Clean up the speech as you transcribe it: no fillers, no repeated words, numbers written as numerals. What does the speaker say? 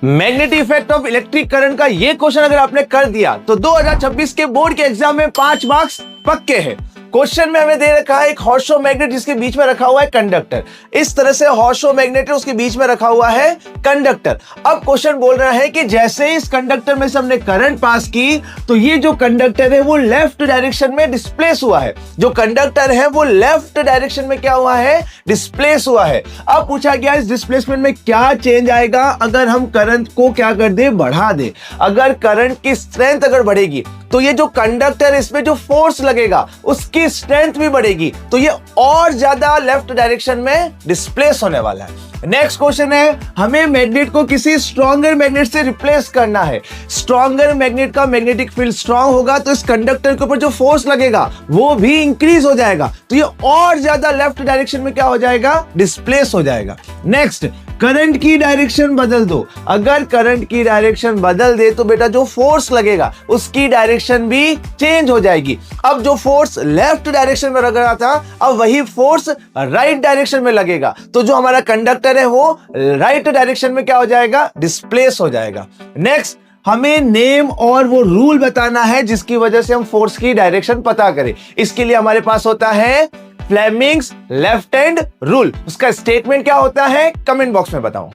Magnetic effect of electric current का ये question अगर आपने कर दिया तो 2026 के बोर्ड के एग्जाम में 5 मार्क्स पक्के हैं। क्वेश्चन में हमें दे रखा है एक हॉर्सो मैग्नेट जिसके बीच में रखा हुआ है कंडक्टर। इस तरह से हॉर्सो मैग्नेट है, उसके बीच में रखा हुआ है कंडक्टर। अब क्वेश्चन बोल रहा है कि जैसे ही इस कंडक्टर में से हमने करंट पास की तो ये जो कंडक्टर है वो लेफ्ट डायरेक्शन में डिस्प्लेस हुआ है। जो कंडक्टर है वो लेफ्ट डायरेक्शन में क्या हुआ है, डिस्प्लेस हुआ है। अब पूछा गया इस डिस्प्लेसमेंट में क्या चेंज आएगा अगर हम करंट को क्या कर दे, बढ़ा दे। अगर करंट की स्ट्रेंथ अगर बढ़ेगी तो ये जो कंडक्टर इसमें जो फोर्स लगेगा उसकी स्ट्रेंथ भी बढ़ेगी, तो ये और ज्यादा लेफ्ट डायरेक्शन में डिस्प्लेस होने वाला है। नेक्स्ट क्वेश्चन है, हमें मैग्नेट को किसी स्ट्रॉन्गर मैग्नेट से रिप्लेस करना है। स्ट्रॉन्गर मैग्नेट का मैग्नेटिक फील्ड स्ट्रॉन्ग होगा तो इस कंडक्टर के ऊपर जो फोर्स लगेगा वो भी इंक्रीज हो जाएगा, तो ये और ज्यादा लेफ्ट डायरेक्शन में क्या हो जाएगा, डिस्प्लेस हो जाएगा। नेक्स्ट, करंट की डायरेक्शन बदल दो। अगर करंट की डायरेक्शन बदल दे तो बेटा जो फोर्स लगेगा उसकी डायरेक्शन भी चेंज हो जाएगी। अब जो फोर्स लेफ्ट डायरेक्शन में लग रहा था अब वही फोर्स राइट डायरेक्शन में लगेगा, तो जो हमारा कंडक्टर है वो राइट डायरेक्शन में क्या हो जाएगा, डिस्प्लेस हो जाएगा। नेक्स्ट, हमें नेम और वो रूल बताना है जिसकी वजह से हम फोर्स की डायरेक्शन पता करें। इसके लिए हमारे पास होता है फ्लेमिंग्स लेफ्ट हैंड रूल। उसका स्टेटमेंट क्या होता है, कमेंट बॉक्स में बताओ।